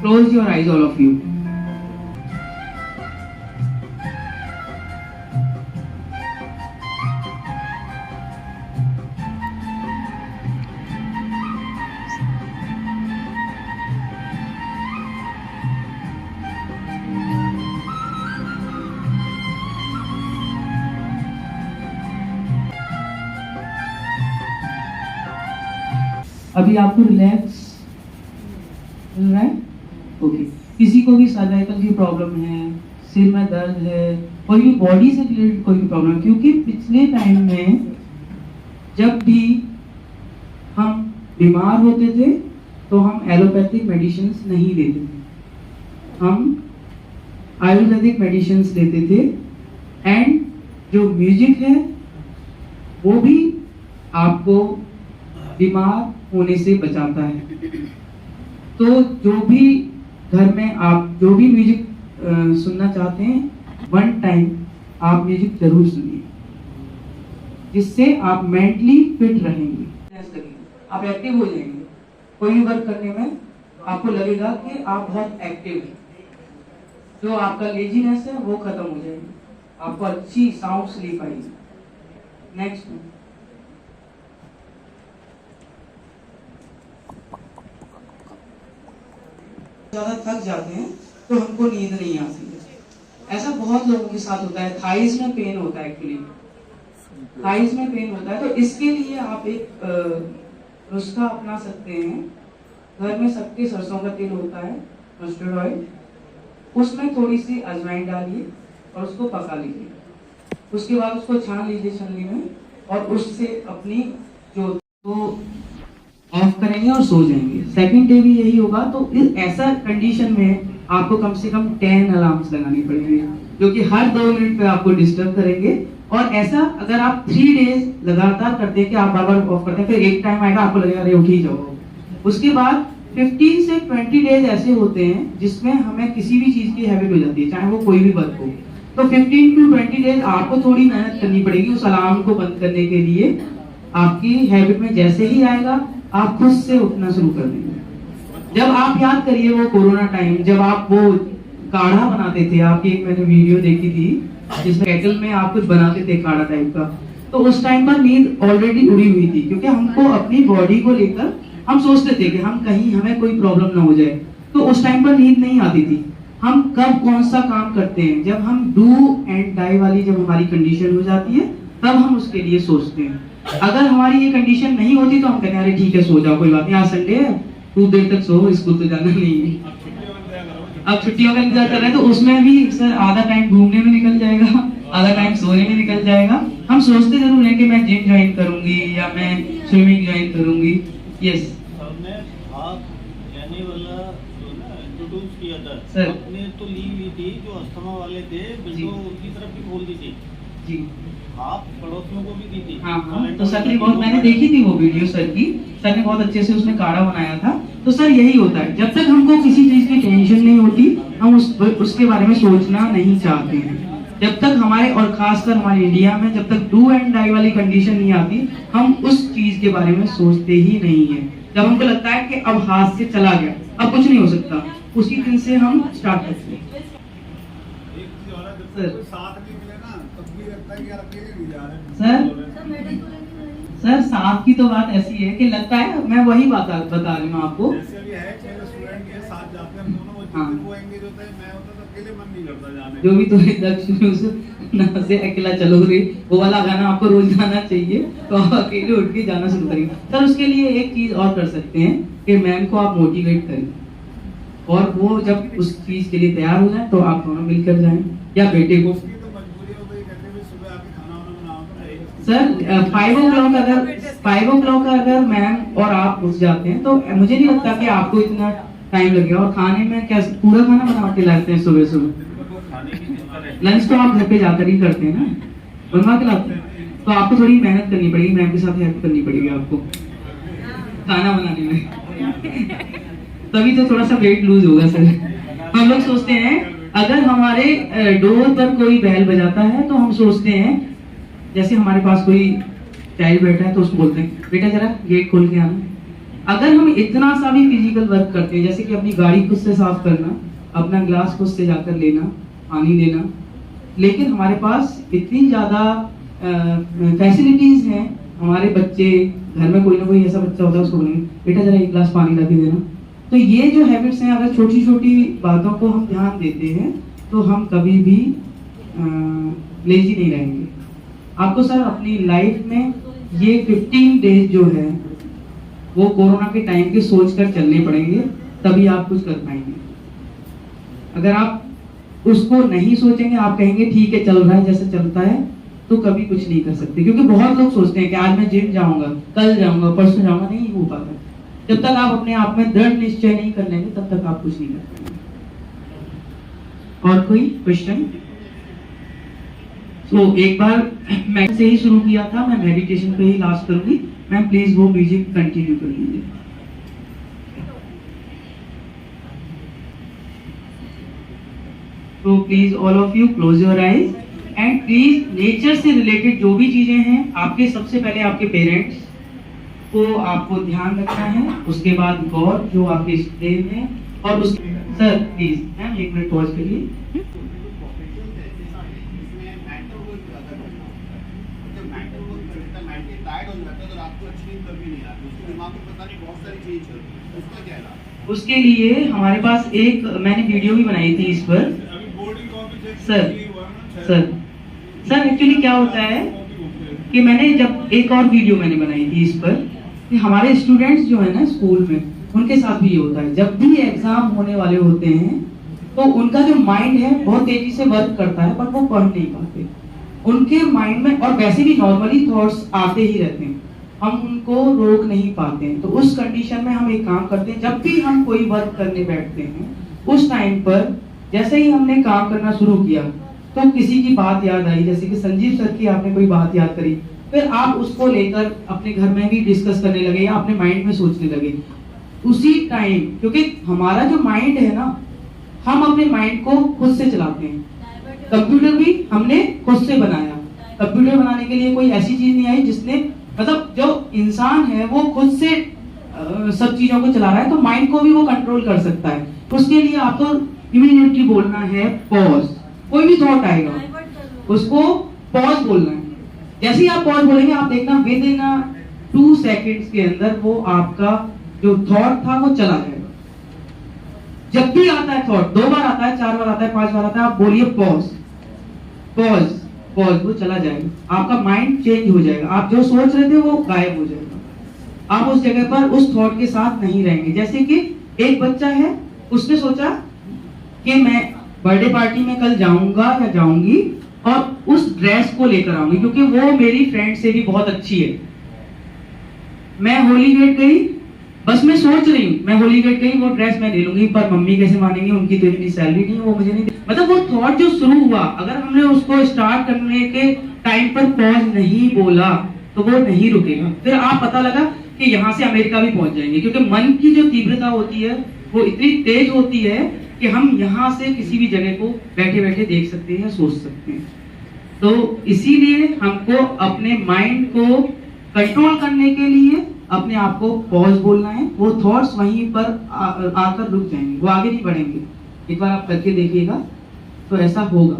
Close your eyes, all of you. अभी आपको relax मिल रहा है? ओके। किसी को भी सर्वाइकल की प्रॉब्लम है, सिर में दर्द है, कोई भी बॉडी से रिलेटेड कोई भी प्रॉब्लम, क्योंकि पिछले टाइम में जब भी हम बीमार होते थे तो हम एलोपैथिक मेडिसिन्स नहीं देते थे, हम आयुर्वेदिक मेडिसिन्स लेते थे। एंड जो म्यूजिक है वो भी आपको बीमार होने से बचाता है। तो जो भी घर में आप जो भी म्यूजिक सुनना चाहते हैं, वन टाइम आप म्यूजिक जरूर सुनिए, जिससे आप मेंटली फिट रहेंगे, आप एक्टिव हो जाएंगे। कोई भी वर्क करने में आपको लगेगा कि आप बहुत एक्टिव हैं, जो आपका लेजीनेस है वो खत्म हो जाएगी, आपको अच्छी साउंड स्लीप आएगी। नेक्स्ट, ज्यादा थक जाते हैं तो हमको नींद नहीं आती है। ऐसा बहुत लोगों के साथ होता है। थाइस में पेन होता है, एक्चुअली थाइस में पेन होता है, तो इसके लिए आप एक नुस्खा अपना सकते हैं। घर में सबके सरसों का तेल होता है, मस्टर्ड ऑयल, उसमें थोड़ी सी अजवाइन डालिए और उसको पका लीजिए। उसके बाद उसको छान लीजिए छलनी में, और उससे अपनी जो तो ऑफ करेंगे और सो जाएंगे। सेकंड डे भी यही होगा। तो इस ऐसा कंडीशन में आपको कम से कम 10 अलार्म्स लगानी पड़ेंगे, जो कि हर 2 मिनट पे आपको डिस्टर्ब करेंगे। और ऐसा अगर आप 3 डेज लगातार करते हैं कि आप बार बार ऑफ करते हैं, फिर एक टाइम आएगा आपको लगेगा अरे उठ ही जाओ। उसके बाद 15 से 20 डेज ऐसे होते हैं जिसमें हमें किसी भी चीज की हैबिट हो जाती है, चाहे वो कोई भी वर्क हो। तो 15 to 20 डेज आपको थोड़ी मेहनत करनी पड़ेगी उस अलार्म को बंद करने के लिए। आपकी हैबिट में जैसे ही आएगा आप खुद से उठना शुरू कर देंगे। जब आप याद करिए वो कोरोना टाइम, जब आप वो काढ़ा बनाते थे, आपकी एक मैंने वीडियो देखी थी जिसमें केटल में आप कुछ बनाते थे काढ़ा टाइप का, तो उस टाइम पर नींद ऑलरेडी उड़ी हुई थी, क्योंकि हमको अपनी बॉडी को लेकर हम सोचते थे कि हम कहीं हमें कोई प्रॉब्लम ना हो जाए। तो उस टाइम पर नींद नहीं आती थी। हम कब कौन सा काम करते हैं, जब हम डू एंड डाई वाली जब हमारी कंडीशन हो जाती है तब हम उसके लिए सोचते हैं। अगर हमारी ये कंडीशन नहीं होती तो हम कहते हैं अरे ठीक है सो जाओ, कोई बात नहीं, आज संडे है, तू देर तक सो, स्कूल तो जाना नहीं है। अब छुट्टियों का इंतजार कर रहे हैं तो उसमें भी सर आधा टाइम घूमने में निकल जाएगा, आधा टाइम सोने में निकल जाएगा। हम सोचते जरूर हैं कि मैं जिम ज्वाइन करूंगी या मैं स्विमिंग ज्वाइन करूंगी। यस सर, आपने तो ली हुई थी, जो अस्थमा वाले थे बिल्कुल उनकी तरफ भी खोल दी थी जी, आप पड़ोसियों को भी दी थी। हाँ, तो सर ने बहुत, मैंने देखी थी वो वीडियो सर की, सर ने बहुत अच्छे से उसमें काढ़ा बनाया था। तो सर यही होता है, जब तक हमको किसी चीज की टेंशन नहीं होती हम उसके बारे में सोचना नहीं चाहते हैं। जब तक हमारे, और खासकर हमारे इंडिया में, जब तक डू एंड डाई वाली कंडीशन नहीं आती हम उस चीज के बारे में सोचते ही नहीं है। जब हमको लगता है कि अब हाथ से चला गया, अब कुछ नहीं हो सकता, उसी दिन से हम स्टार्ट करते हैं। सर साथ की तो बात ऐसी है कि लगता है, मैं वही बता रही हूँ आपको। जो भी तो से अकेला चलो रे, वो वाला गाना आपको रोज गाना चाहिए, तो आप अकेले उठ के जाना शुरू करेंगे। सर उसके लिए एक चीज और कर सकते हैं कि मैम को आप मोटिवेट करें, और वो जब उस चीज के लिए तैयार हो जाए तो आप दोनों मिलकर जाएं, या बेटे को। सर 5 o'clock अगर मैम और आप उठ जाते हैं तो मुझे नहीं लगता कि आपको इतना टाइम लगेगा। और खाने में क्या पूरा खाना बना के लाते हैं सुबह सुबह, लंच तो आप घर पे जाकर ही करते हैं ना, बनवा के लाते हैं, तो आपको थोड़ी मेहनत करनी पड़ेगी, मैम के साथ हेल्प करनी पड़ेगी आपको खाना बनाने में तभी तो थोड़ा सा वेट लूज होगा। सर हम लोग सोचते हैं अगर हमारे डोर पर कोई बेल बजाता है तो हम सोचते हैं, जैसे हमारे पास कोई चाइल्ड बैठा है तो उसको बोलते हैं बेटा जरा गेट खोल के आना, अगर हम इतना सा भी फिजिकल वर्क करते हैं, जैसे कि अपनी गाड़ी खुद से साफ करना, अपना ग्लास खुद से जाकर लेना, पानी लेना, लेकिन हमारे पास इतनी ज़्यादा फैसिलिटीज़ हैं, हमारे बच्चे घर में कोई ना कोई ऐसा बच्चा होता है, उसको बोलेंगे बेटा जरा एक गिलास पानी ला के देना। तो ये जो हैबिट्स हैं, अगर छोटी छोटी बातों को हम ध्यान देते हैं तो हम कभी भी लेजी नहीं रहेंगे। आपको सर अपनी लाइफ में ये 15 डेज जो है वो कोरोना के टाइम के सोच कर चलने पड़ेंगे, तभी आप कुछ कर पाएंगे। अगर आप उसको नहीं सोचेंगे, आप कहेंगे ठीक है चल रहा है जैसे चलता है, तो कभी कुछ नहीं कर सकते। क्योंकि बहुत लोग सोचते हैं कि आज मैं जिम जाऊंगा, कल जाऊंगा, परसों जाऊंगा, नहीं हो पाता। जब तक आप अपने आप में दृढ़ निश्चय नहीं कर लेंगे तब तक आप कुछ नहीं कर पाएंगे। और कोई क्वेश्चन? तो एक बार मैं से ही शुरू किया था, मैं मेडिटेशन पे ही लास्ट करूंगी। मैम प्लीज वो म्यूजिक कंटिन्यू कर लीजिए। तो please all of you close your eyes and please nature से रिलेटेड जो भी चीजें हैं, आपके सबसे पहले आपके पेरेंट्स को आपको ध्यान रखना है, उसके बाद गॉड जो आपके स्टेज में, और उस sir please ma'am 1 minute pause करिए। उसके लिए हमारे पास एक मैंने वीडियो भी बनाई थी इस पर। सर एक्चुअली क्या होता है कि मैंने जब एक और वीडियो मैंने बनाई थी इस पर कि हमारे स्टूडेंट्स जो है ना स्कूल में, उनके साथ भी ये होता है, जब भी एग्जाम होने वाले होते हैं तो उनका जो माइंड है बहुत तेजी से वर्क करता है, पर वो पढ़ नहीं पाते। उनके माइंड में और वैसे भी नॉर्मली थॉट्स आते ही रहते हैं, हम उनको रोक नहीं पाते हैं। तो उस कंडीशन में हम एक काम करते हैं, जब भी हम कोई वर्क करने बैठते हैं उस टाइम पर जैसे ही हमने काम करना शुरू किया तो किसी की बात याद आई, जैसे कि संजीव सर की आपने कोई बात याद करी, फिर आप उसको लेकर अपने घर में भी डिस्कस करने लगे या अपने माइंड में सोचने लगे उसी टाइम। क्योंकि हमारा जो माइंड है ना, हम अपने माइंड को खुद से चलाते हैं। कंप्यूटर भी हमने खुद से बनाया। कंप्यूटर बनाने के लिए कोई ऐसी चीज नहीं आई जिसने, मतलब जो इंसान है वो खुद से सब चीजों को चला रहा है, तो माइंड को भी वो कंट्रोल कर सकता है। उसके लिए आपको इमीडिएटली बोलना है पॉज। कोई भी थॉट आएगा उसको पॉज बोलना है। जैसे ही आप पॉज बोलेंगे आप देखना विद इन 2 सेकंड्स के अंदर वो आपका जो थॉट था वो चला जाएगा। जब भी आता है थॉट, 2 बार आता है, 4 बार आता है, 5 बार आता है, आप बोलिए पॉज पॉज पॉज, वो चला जाएगा। आपका माइंड चेंज हो जाएगा, आप जो सोच रहे थे वो गायब हो जाएगा। आप उस जगह पर उस थॉट के साथ नहीं रहेंगे। जैसे कि एक बच्चा है, उसने सोचा कि मैं बर्थडे पार्टी में कल जाऊंगा या जाऊंगी और उस ड्रेस को लेकर आऊंगी क्योंकि वो मेरी फ्रेंड से भी बहुत अच्छी है। मैं होली गेट गई, बस मैं सोच रही हूँ मैं होली गेट गई, वो ड्रेस मैं ले लूंगी, पर मम्मी कैसे मानेंगे, उनकी तो इतनी सैलरी नहीं है, वो मुझे नहीं। मतलब वो थॉट जो शुरू हुआ, अगर हमने उसको स्टार्ट करने के टाइम पर पॉज नहीं बोला तो वो नहीं रुकेगा। फिर आप पता लगा कि यहाँ से अमेरिका भी पहुंच जाएंगे, क्योंकि मन की जो तीव्रता होती है वो इतनी तेज होती है कि हम यहाँ से किसी भी जगह को बैठे बैठे देख सकते हैं, सोच सकते हैं। तो इसीलिए हमको अपने माइंड को कंट्रोल करने के लिए अपने आप को पॉज बोलना है। वो थॉट्स वहीं पर आकर रुक जाएंगे, वो आगे नहीं बढ़ेंगे। एक बार आप करके देखिएगा तो ऐसा होगा।